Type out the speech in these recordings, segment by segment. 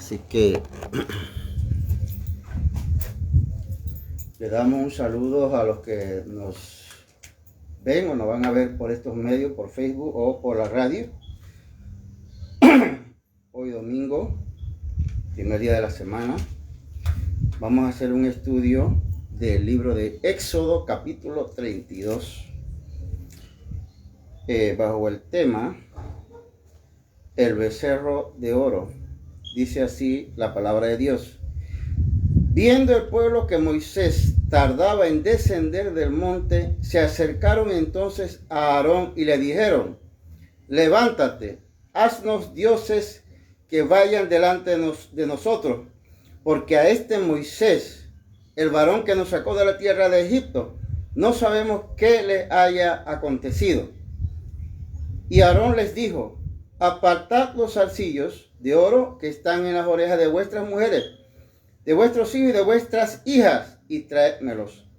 Así que le damos un saludo a los que nos ven o nos van a ver por estos medios, por Facebook o por la radio. Hoy domingo, primer día de la semana, vamos a hacer un estudio del libro de Éxodo capítulo 32 bajo el tema El becerro de oro. Dice así la palabra de Dios: viendo el pueblo que Moisés tardaba en descender del monte, se acercaron entonces a Aarón y le dijeron: levántate, haznos dioses que vayan delante de nosotros, porque a este Moisés, el varón que nos sacó de la tierra de Egipto, no sabemos qué le haya acontecido. Y Aarón les dijo: apartad los zarcillos de oro que están en las orejas de vuestras mujeres, de vuestros hijos y de vuestras hijas, y traédmelos.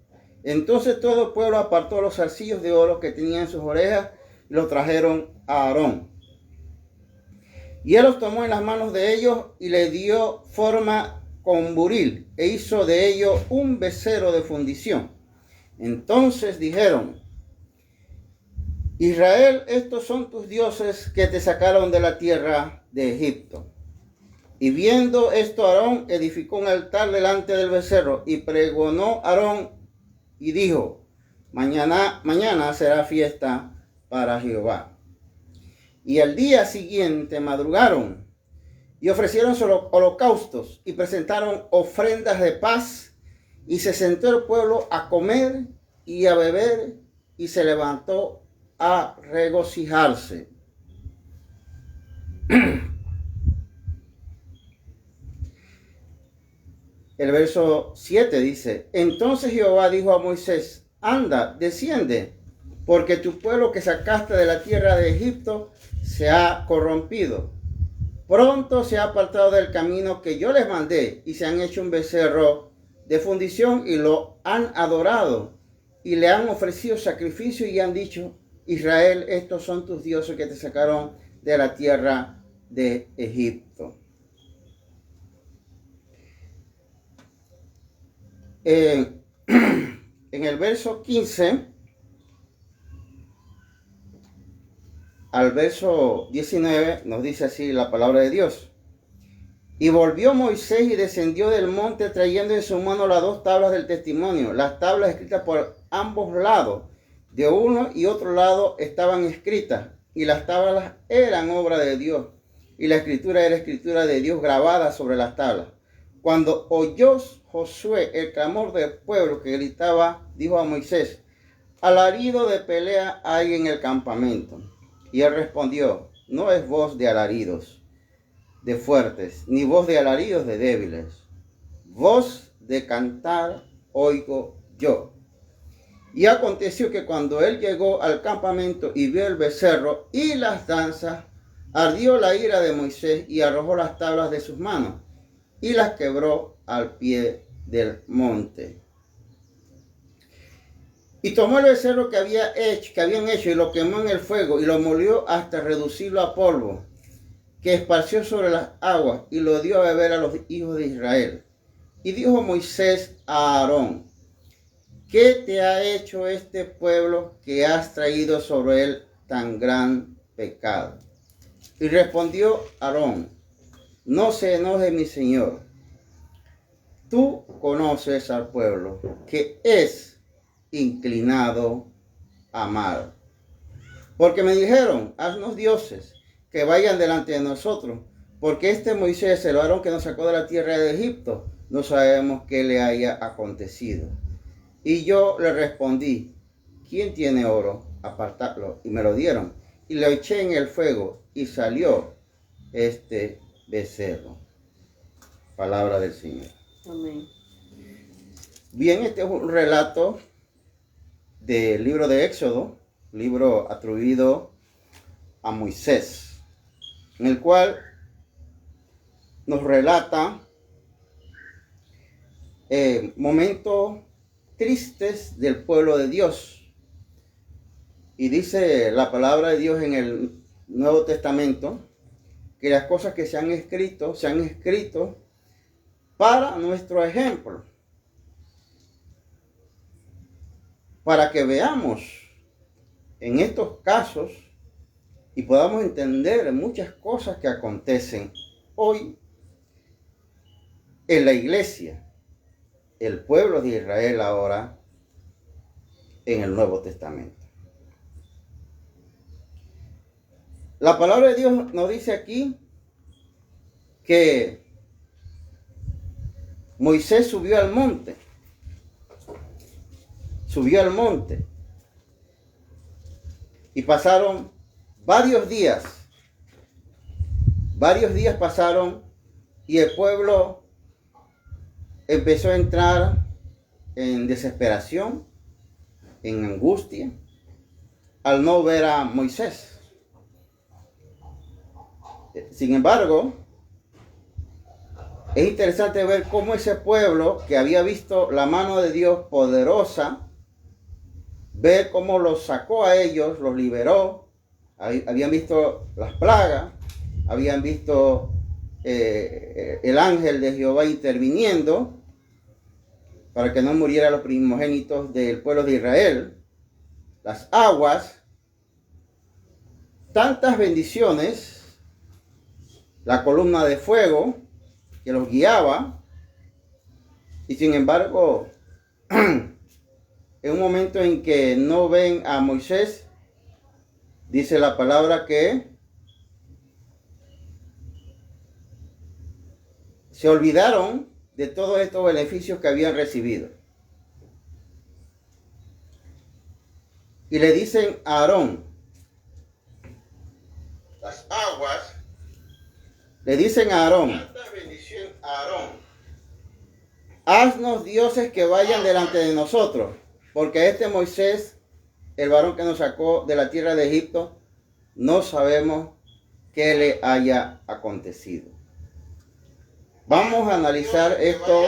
Entonces todo el pueblo apartó los zarcillos de oro que tenían en sus orejas y los trajeron a Aarón. Y él los tomó en las manos de ellos y le dio forma con buril e hizo de ellos un becerro de fundición. Entonces dijeron: Israel, estos son tus dioses que te sacaron de la tierra de Egipto. Y viendo esto, Aarón edificó un altar delante del becerro y pregonó Aarón y dijo: mañana será fiesta para Jehová. Y al día siguiente madrugaron y ofrecieron holocaustos y presentaron ofrendas de paz, y se sentó el pueblo a comer y a beber y se levantó a regocijarse. El verso 7 dice: entonces Jehová dijo a Moisés: anda, desciende, porque tu pueblo que sacaste de la tierra de Egipto se ha corrompido. Pronto se ha apartado del camino que yo les mandé, y se han hecho un becerro de fundición y lo han adorado, y le han ofrecido sacrificio y han dicho: Israel, estos son tus dioses que te sacaron de la tierra de Egipto. En el verso 15 al verso 19 nos dice así la palabra de Dios: y volvió Moisés y descendió del monte trayendo en su mano las dos tablas del testimonio, las tablas escritas por ambos lados, de uno y otro lado estaban escritas, y las tablas eran obra de Dios, y la escritura era escritura de Dios grabada sobre las tablas. Cuando oyó Josué el clamor del pueblo que gritaba, dijo a Moisés: alarido de pelea hay en el campamento. Y él respondió: no es voz de alaridos de fuertes, ni voz de alaridos de débiles. Voz de cantar oigo yo. Y aconteció que cuando él llegó al campamento y vio el becerro y las danzas, ardió la ira de Moisés y arrojó las tablas de sus manos y las quebró al pie del monte. Y tomó el becerro que habían hecho y lo quemó en el fuego y lo molió hasta reducirlo a polvo, que esparció sobre las aguas, y lo dio a beber a los hijos de Israel. Y dijo Moisés a Aarón: ¿qué te ha hecho este pueblo que has traído sobre él tan gran pecado? Y respondió Aarón: no se enoje mi señor. Tú conoces al pueblo, que es inclinado a mal. Porque me dijeron: haznos dioses que vayan delante de nosotros, porque este Moisés, el varón que nos sacó de la tierra de Egipto, no sabemos qué le haya acontecido. Y yo le respondí: ¿quién tiene oro? Apartadlo. Y me lo dieron, y lo eché en el fuego, y salió este becerro. Palabra del Señor. Amén. Bien, este es un relato del libro de Éxodo, libro atribuido a Moisés, en el cual nos relata momentos tristes del pueblo de Dios. Y dice la palabra de Dios en el Nuevo Testamento que las cosas que se han escrito para nuestro ejemplo, para que veamos en estos casos y podamos entender muchas cosas que acontecen hoy en la iglesia, el pueblo de Israel ahora en el Nuevo Testamento. La palabra de Dios nos dice aquí que Moisés subió al monte. Y pasaron varios días. Varios días pasaron y el pueblo empezó a entrar en desesperación, en angustia, al no ver a Moisés. Sin embargo, es interesante ver cómo ese pueblo que había visto la mano de Dios poderosa, ver cómo los sacó a ellos, los liberó, habían visto las plagas, habían visto el ángel de Jehová interviniendo para que no murieran los primogénitos del pueblo de Israel, las aguas, tantas bendiciones, la columna de fuego que los guiaba, y sin embargo, en un momento en que no ven a Moisés, dice la palabra que se olvidaron de todos estos beneficios que habían recibido. Y le dicen a Aarón, las aguas, le dicen a Aarón, haznos dioses que vayan delante de nosotros, porque este Moisés, el varón que nos sacó de la tierra de Egipto, no sabemos qué le haya acontecido. Vamos a analizar esto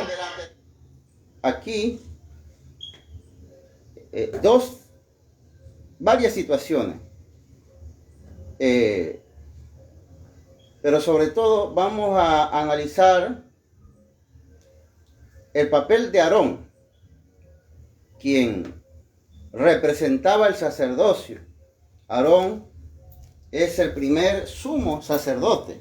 aquí, varias situaciones, pero sobre todo vamos a analizar el papel de Aarón, quien representaba el sacerdocio. Aarón es el primer sumo sacerdote.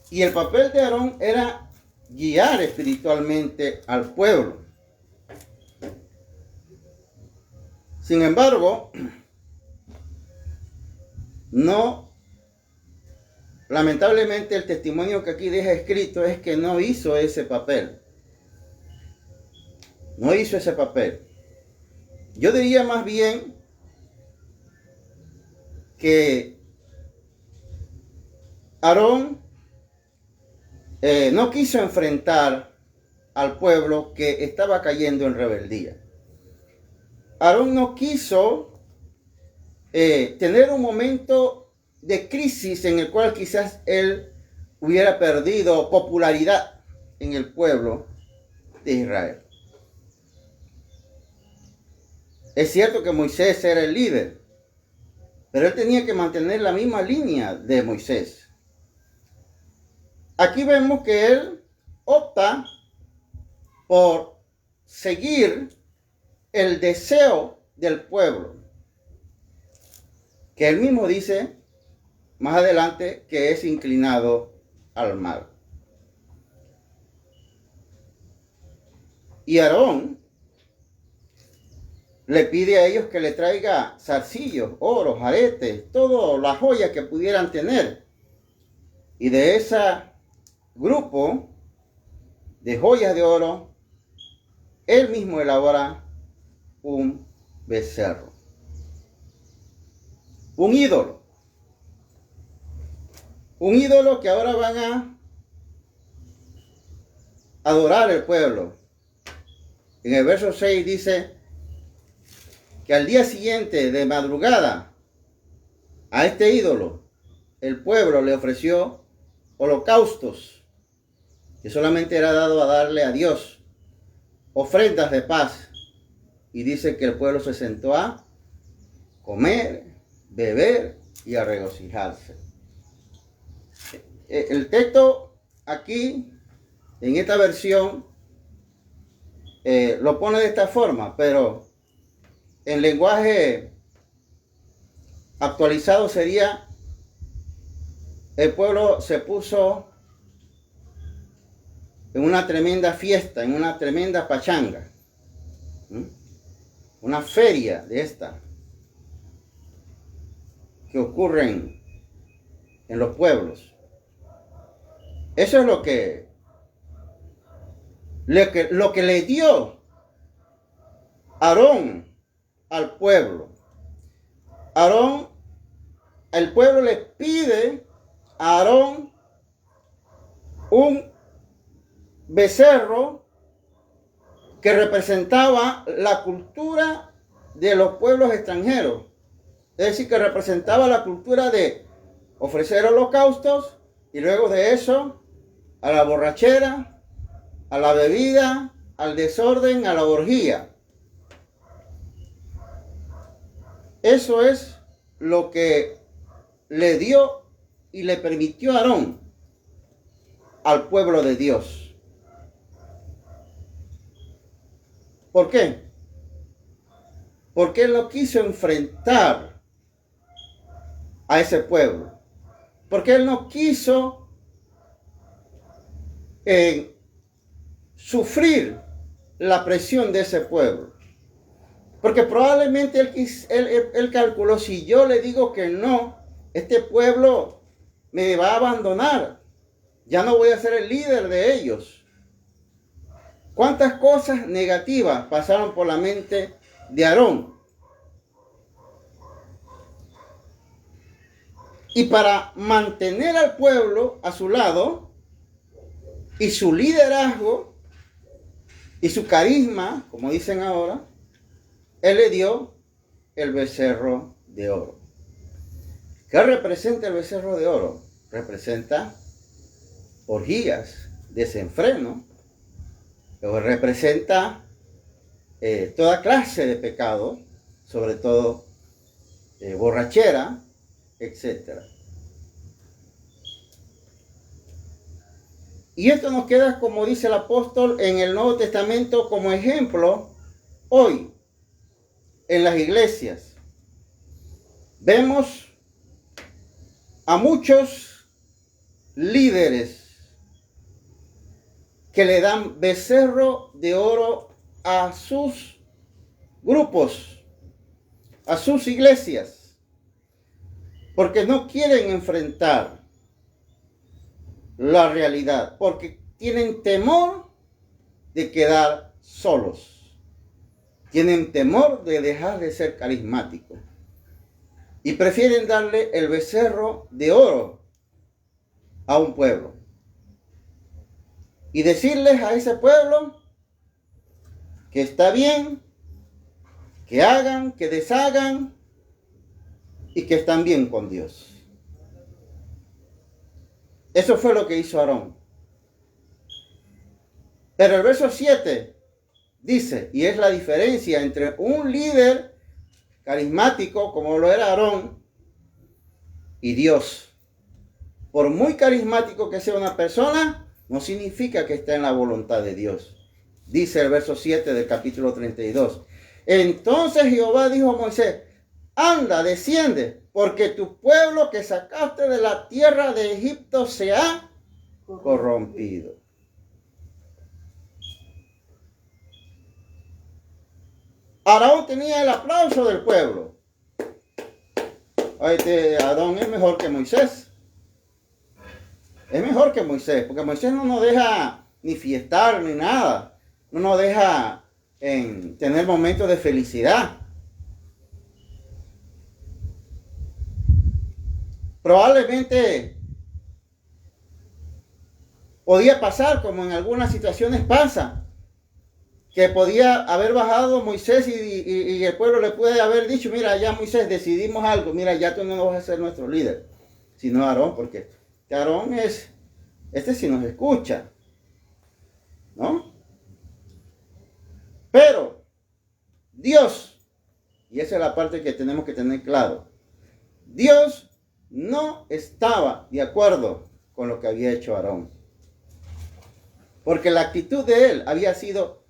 Y el papel de Aarón era guiar espiritualmente al pueblo. Sin embargo, lamentablemente el testimonio que aquí deja escrito es que no hizo ese papel. No hizo ese papel. Yo diría más bien que Aarón no quiso enfrentar al pueblo que estaba cayendo en rebeldía. Aarón no quiso tener un momento de crisis en el cual quizás él hubiera perdido popularidad en el pueblo de Israel. Es cierto que Moisés era el líder, pero él tenía que mantener la misma línea de Moisés. Aquí vemos que él opta por seguir el deseo del pueblo, que él mismo dice más adelante que es inclinado al mal. Y Aarón le pide a ellos que le traiga zarcillos, oro, aretes, todas las joyas que pudieran tener. Y de ese grupo de joyas de oro, él mismo elabora un becerro, un ídolo que ahora van a adorar el pueblo. En el verso 6 dice que al día siguiente de madrugada a este ídolo el pueblo le ofreció holocaustos que solamente era dado a darle a Dios, ofrendas de paz y dice que el pueblo se sentó a comer, beber y a regocijarse. El texto aquí, en esta versión, lo pone de esta forma, pero en lenguaje actualizado sería: el pueblo se puso en una tremenda fiesta, en una tremenda pachanga, una feria de esta que ocurren en los pueblos. Eso es lo que le dio Aarón al pueblo. Aarón, el pueblo le pide a Aarón un becerro que representaba la cultura de los pueblos extranjeros. Es decir, que representaba la cultura de ofrecer holocaustos y luego de eso a la borrachera, a la bebida, al desorden, a la orgía. Eso es lo que le dio y le permitió a Aarón al pueblo de Dios. ¿Por qué? Porque él no quiso enfrentar a ese pueblo. Porque él no quiso sufrir la presión de ese pueblo. Porque probablemente él calculó: si yo le digo que no, este pueblo me va a abandonar. Ya no voy a ser el líder de ellos. ¿Cuántas cosas negativas pasaron por la mente de Aarón? Y para mantener al pueblo a su lado, y su liderazgo, y su carisma, como dicen ahora, él le dio el becerro de oro. ¿Qué representa el becerro de oro? Representa orgías, desenfreno, representa toda clase de pecado, sobre todo borrachera, etc. Y esto nos queda, como dice el apóstol, en el Nuevo Testamento como ejemplo hoy en las iglesias. Vemos a muchos líderes que le dan becerro de oro a sus grupos, a sus iglesias, porque no quieren enfrentar la realidad, porque tienen temor de quedar solos, tienen temor de dejar de ser carismáticos y prefieren darle el becerro de oro a un pueblo y decirles a ese pueblo que está bien, que hagan, que deshagan y que están bien con Dios. Eso fue lo que hizo Aarón. Pero el verso 7 dice, y es la diferencia entre un líder carismático como lo era Aarón y Dios. Por muy carismático que sea una persona, no significa que esté en la voluntad de Dios. Dice el verso 7 del capítulo 32. Entonces Jehová dijo a Moisés: anda, desciende, porque tu pueblo que sacaste de la tierra de Egipto se ha corrompido. Aarón tenía el aplauso del pueblo. Aarón es mejor que Moisés. Es mejor que Moisés, porque Moisés no nos deja ni fiestar ni nada. No nos deja tener momentos de felicidad. Probablemente podía pasar, como en algunas situaciones pasa, que podía haber bajado Moisés y el pueblo le puede haber dicho: mira, ya Moisés, decidimos algo, mira, ya tú no vas a ser nuestro líder, sino Aarón, porque Aarón sí nos escucha, ¿no? Pero Dios, y esa es la parte que tenemos que tener claro, Dios no estaba de acuerdo con lo que había hecho Aarón. Porque la actitud de él había sido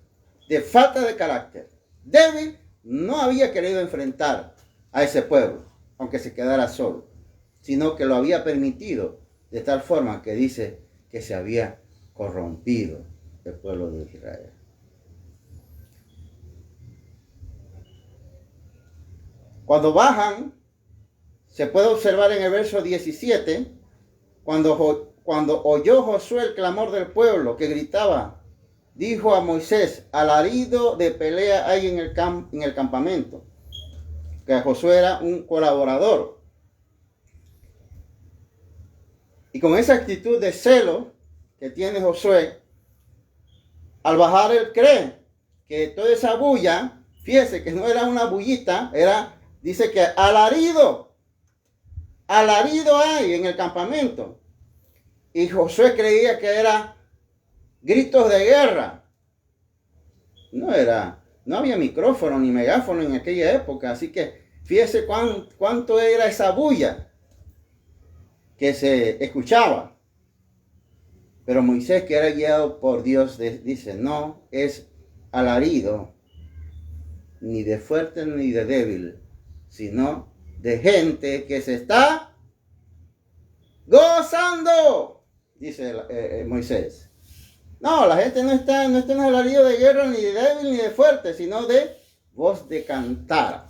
de falta de carácter. Débil, no había querido enfrentar a ese pueblo, aunque se quedara solo, sino que lo había permitido de tal forma que dice que se había corrompido el pueblo de Israel. Cuando bajan, se puede observar en el verso 17, cuando oyó Josué el clamor del pueblo que gritaba, dijo a Moisés, alarido de pelea hay en el campamento. Que Josué era un colaborador. Y con esa actitud de celo que tiene Josué, al bajar él cree que toda esa bulla, fíjese que no era una bullita, dice que alarido hay en el campamento. Y Josué creía que era gritos de guerra. No había micrófono ni megáfono en aquella época, así que fíjese cuánto era esa bulla que se escuchaba. Pero Moisés, que era guiado por Dios, dice, no es alarido ni de fuerte ni de débil, sino de gente que se está gozando, dice Moisés. No, la gente no está en alarido de guerra, ni de débil, ni de fuerte, sino de voz de cantar.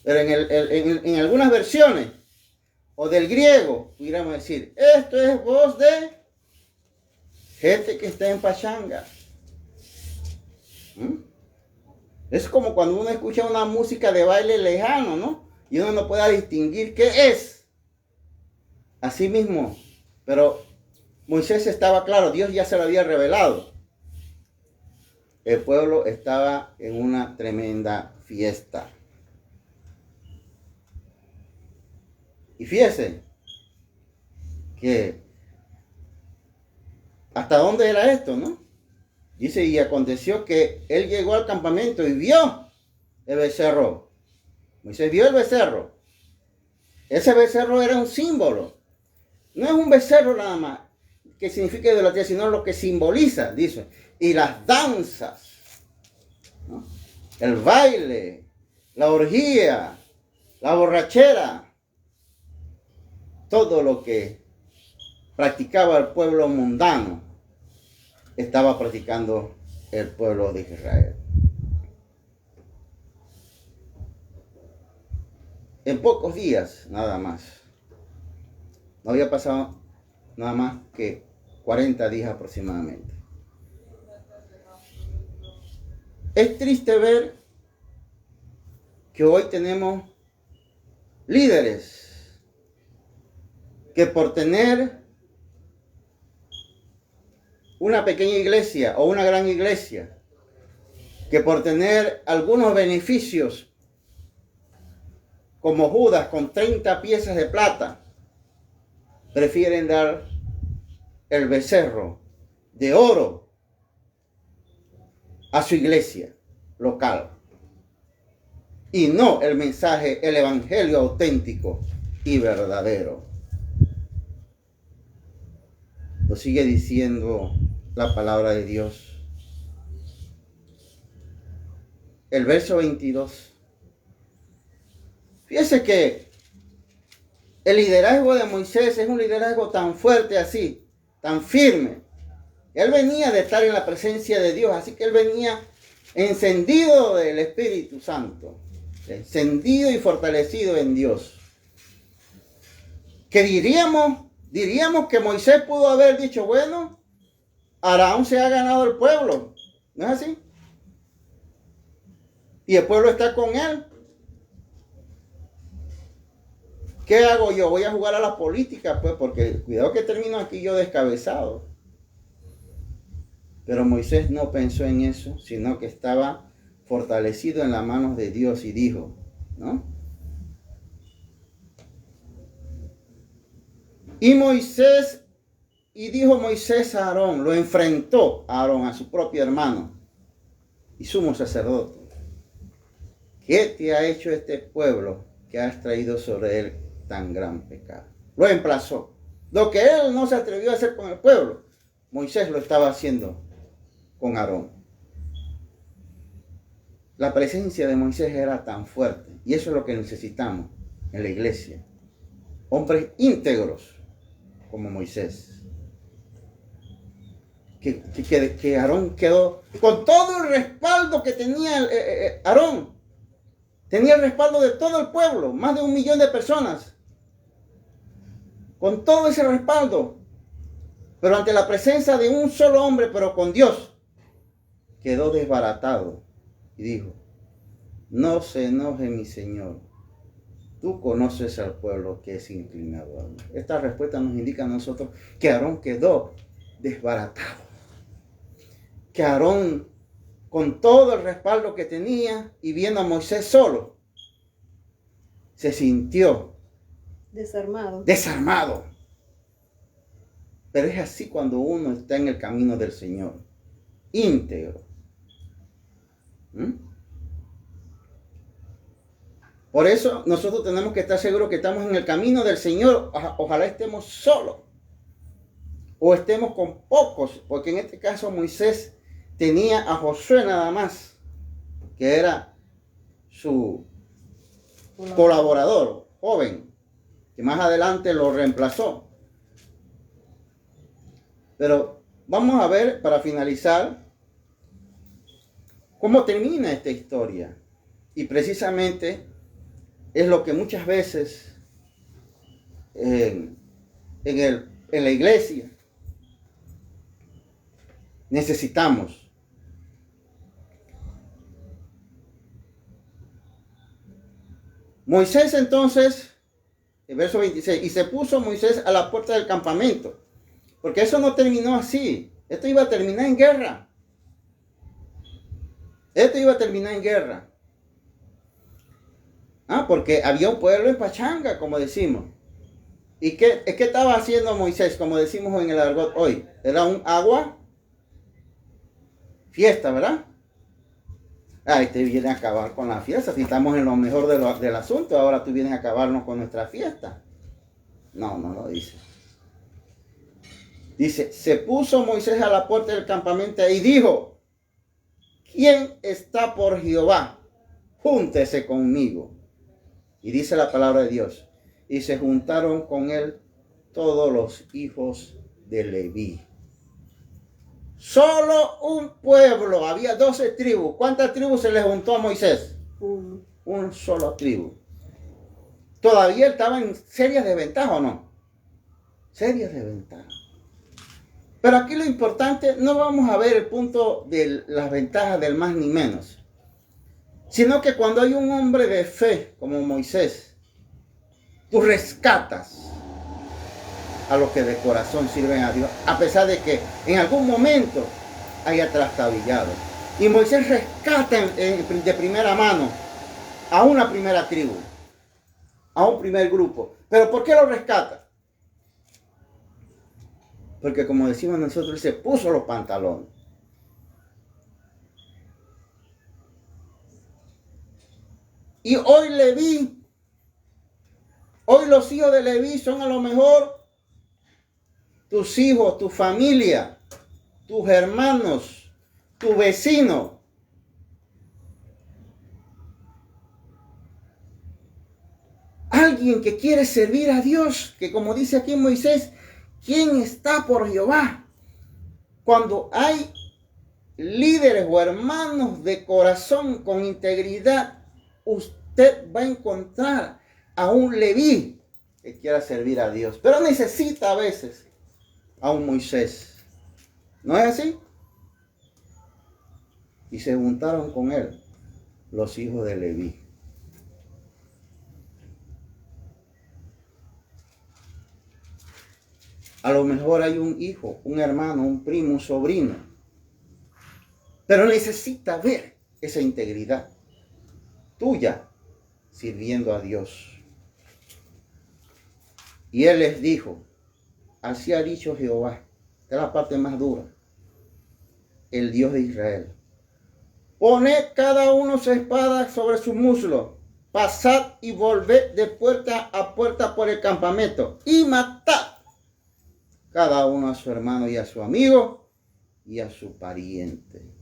Pero en algunas versiones, o del griego, pudiéramos decir, esto es voz de gente que está en pachanga. Es como cuando uno escucha una música de baile lejano, ¿no? Y uno no puede distinguir qué es. Así mismo, pero Moisés estaba claro, Dios ya se lo había revelado. El pueblo estaba en una tremenda fiesta. Y fíjese que hasta dónde era esto, ¿no? Dice, y aconteció que él llegó al campamento y vio el becerro. Moisés vio el becerro. Ese becerro era un símbolo. No es un becerro nada más que significa idolatría, sino lo que simboliza, dice. Y las danzas, ¿no? El baile, la orgía, la borrachera, todo lo que practicaba el pueblo mundano, estaba practicando el pueblo de Israel. En pocos días, nada más. No había pasado nada más que 40 días aproximadamente. Es triste ver que hoy tenemos líderes que por tener una pequeña iglesia o una gran iglesia, que por tener algunos beneficios, como Judas con 30 piezas de plata, prefieren dar el becerro de oro a su iglesia local y no el mensaje, el evangelio auténtico y verdadero. Lo sigue diciendo la palabra de Dios. El verso 22. Fíjese que el liderazgo de Moisés es un liderazgo tan fuerte así, tan firme. Él venía de estar en la presencia de Dios, así que él venía encendido del Espíritu Santo, encendido y fortalecido en Dios. Que diríamos que Moisés pudo haber dicho, bueno, Aarón se ha ganado el pueblo, ¿no es así? Y el pueblo está con él. ¿Qué hago yo? Voy a jugar a la política, pues, porque cuidado que termino aquí yo descabezado. Pero Moisés no pensó en eso, sino que estaba fortalecido en las manos de Dios y dijo, ¿no? Y dijo Moisés a Aarón, lo enfrentó a Aarón, a su propio hermano y sumo sacerdote. ¿qué te ha hecho este pueblo que has traído sobre él tan gran pecado? Lo emplazó. Lo que él no se atrevió a hacer con el pueblo, Moisés lo estaba haciendo con Aarón. La presencia de Moisés era tan fuerte, y eso es lo que necesitamos en la iglesia. Hombres íntegros como Moisés. Que Aarón quedó con todo el respaldo que tenía Aarón. Tenía el respaldo de todo el pueblo, más de 1 millón de personas. Con todo ese respaldo. Pero ante la presencia de un solo hombre, pero con Dios, quedó desbaratado. Y dijo, no se enoje mi Señor. Tú conoces al pueblo que es inclinado a mí. Esta respuesta nos indica a nosotros que Aarón quedó desbaratado. Que Aarón, con todo el respaldo que tenía y viendo a Moisés solo, se sintió desarmado. Pero es así cuando uno está en el camino del Señor, íntegro. Por eso nosotros tenemos que estar seguros que estamos en el camino del Señor. Ojalá estemos solos o estemos con pocos, porque en este caso Moisés tenía a Josué nada más, que era su colaborador joven, que más adelante lo reemplazó. Pero vamos a ver, para finalizar, cómo termina esta historia. Y precisamente es lo que muchas veces en la iglesia necesitamos. Moisés entonces, el verso 26, y se puso Moisés a la puerta del campamento, porque eso no terminó así, esto iba a terminar en guerra. Porque había un pueblo en pachanga, como decimos. ¿Y qué estaba haciendo Moisés, como decimos en el argot hoy? Era un agua fiesta, ¿verdad? Ahí te viene a acabar con la fiesta. Si estamos en lo mejor del asunto, ahora tú vienes a acabarnos con nuestra fiesta. No lo dice. Dice, se puso Moisés a la puerta del campamento y dijo, ¿quién está por Jehová? Júntese conmigo. Y dice la palabra de Dios, y se juntaron con él todos los hijos de Leví. Solo un pueblo, había 12 tribus. ¿Cuántas tribus se le juntó a Moisés? Un solo tribu. ¿Todavía estaba en serias desventajas o no? Serias desventajas. Pero aquí lo importante, no vamos a ver el punto de las ventajas del más ni menos, sino que cuando hay un hombre de fe como Moisés, tú rescatas a los que de corazón sirven a Dios, a pesar de que en algún momento haya trastabillado. Y Moisés rescata de primera mano a una primera tribu, a un primer grupo. ¿Pero por qué lo rescata? Porque como decimos nosotros, él se puso los pantalones. Y hoy Leví, hoy los hijos de Leví son a lo mejor tus hijos, tu familia, tus hermanos, tu vecino. Alguien que quiere servir a Dios, que como dice aquí Moisés, ¿quién está por Jehová? Cuando hay líderes o hermanos de corazón con integridad, usted va a encontrar a un Leví que quiera servir a Dios, pero necesita a veces a un Moisés. ¿No es así? Y se juntaron con él los hijos de Leví. A lo mejor hay un hijo, un hermano, un primo, un sobrino, pero necesita ver esa integridad tuya sirviendo a Dios. Y él les dijo, así ha dicho Jehová, esta es la parte más dura, el Dios de Israel. Poned cada uno su espada sobre su muslo. Pasad y volved de puerta a puerta por el campamento. Y matad cada uno a su hermano y a su amigo y a su pariente.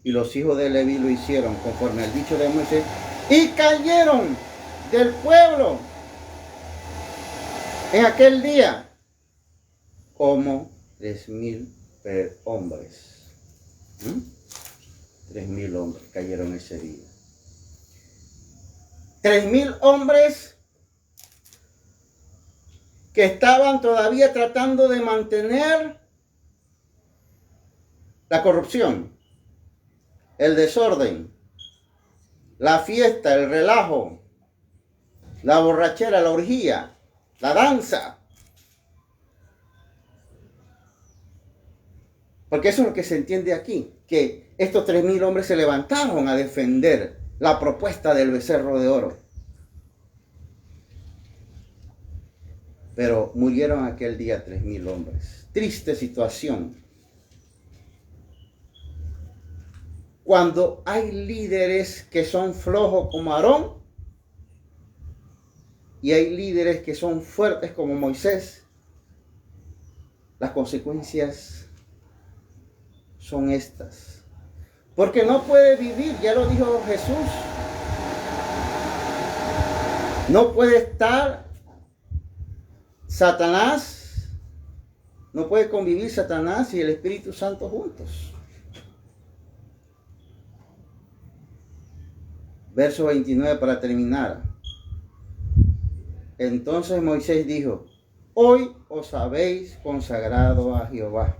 Y los hijos de Leví lo hicieron conforme al dicho de Moisés. Y cayeron del pueblo en aquel día como 3,000 hombres. 3,000 hombres cayeron ese día. 3,000 hombres que estaban todavía tratando de mantener la corrupción, el desorden, la fiesta, el relajo, la borrachera, la orgía, la danza. Porque eso es lo que se entiende aquí, que estos 3,000 hombres se levantaron a defender la propuesta del becerro de oro. Pero murieron aquel día 3,000 hombres. Triste situación. Cuando hay líderes que son flojos como Aarón y hay líderes que son fuertes como Moisés, las consecuencias son estas. Porque no puede vivir, ya lo dijo Jesús, no puede estar Satanás, no puede convivir Satanás y el Espíritu Santo juntos. Verso 29 para terminar. Entonces Moisés dijo: hoy os habéis consagrado a Jehová,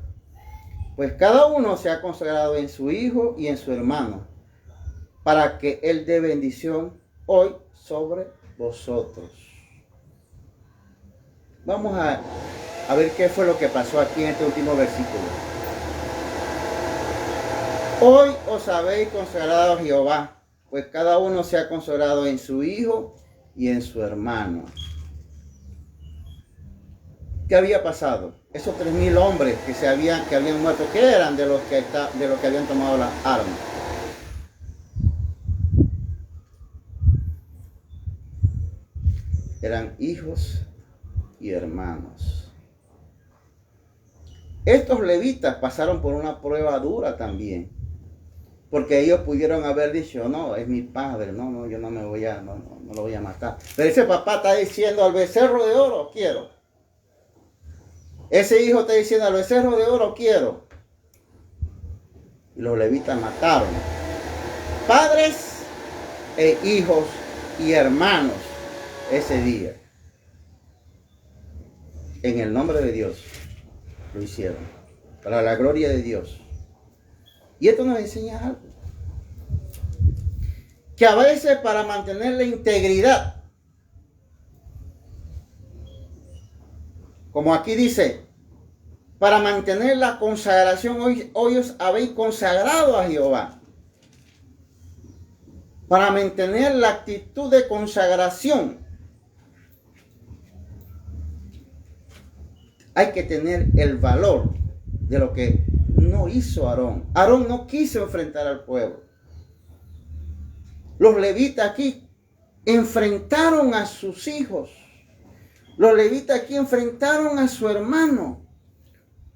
pues cada uno se ha consagrado en su hijo y en su hermano, para que él dé bendición hoy sobre vosotros. Vamos a ver qué fue lo que pasó aquí en este último versículo. Hoy os habéis consagrado a Jehová, pues cada uno se ha consagrado en su hijo y en su hermano. ¿Qué había pasado? Esos 3,000 hombres que habían muerto, ¿qué eran de los que habían tomado las armas? Eran hijos y hermanos. Estos levitas pasaron por una prueba dura también, porque ellos pudieron haber dicho: no, es mi padre, no, yo no lo voy a matar. Pero ese papá está diciendo: al becerro de oro quiero. Ese hijo está diciendo: al becerro de oro quiero. Y los levitas mataron padres e hijos y hermanos ese día. En el nombre de Dios lo hicieron, para la gloria de Dios. Y esto nos enseña algo, que a veces para mantener la integridad, como aquí dice, para mantener la consagración, hoy os habéis consagrado a Jehová. Para mantener la actitud de consagración, hay que tener el valor de lo que no hizo Aarón. Aarón no quiso enfrentar al pueblo. Los levitas aquí enfrentaron a sus hijos. Los levitas aquí enfrentaron a su hermano.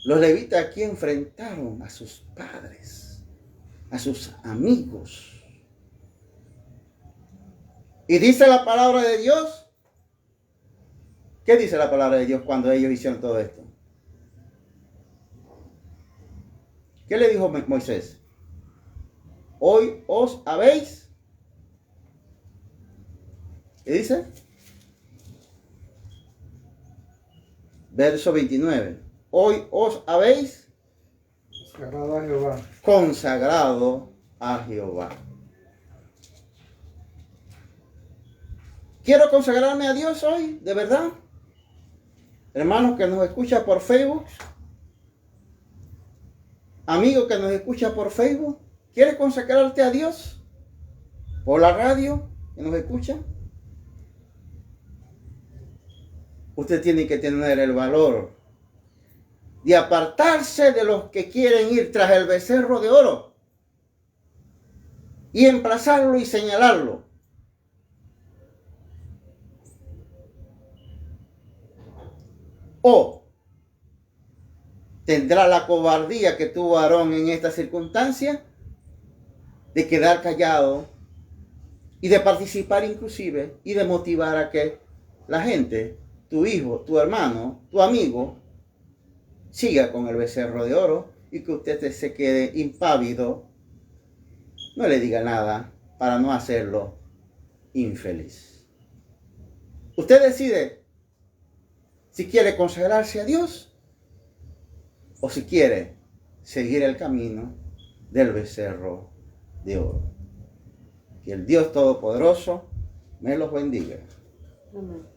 Los levitas aquí enfrentaron a sus padres, a sus amigos. Y dice la palabra de Dios. ¿Qué dice la palabra de Dios cuando ellos hicieron todo esto? ¿Qué le dijo Moisés? Hoy os habéis. ¿Qué dice? Verso 29. Hoy os habéis consagrado a Jehová. Consagrado a Jehová. Quiero consagrarme a Dios hoy, de verdad. Hermanos que nos escucha por Facebook, amigo que nos escucha por Facebook, ¿quieres consagrarte a Dios? ¿Por la radio que nos escucha? Usted tiene que tener el valor de apartarse de los que quieren ir tras el becerro de oro y emplazarlo y señalarlo. O tendrá la cobardía que tuvo Aarón en esta circunstancia de quedar callado y de participar inclusive y de motivar a que la gente, tu hijo, tu hermano, tu amigo, siga con el becerro de oro y que usted se quede impávido, no le diga nada para no hacerlo infeliz. Usted decide si quiere consagrarse a Dios o si quiere seguir el camino del becerro de oro. Que el Dios Todopoderoso me los bendiga. Amén.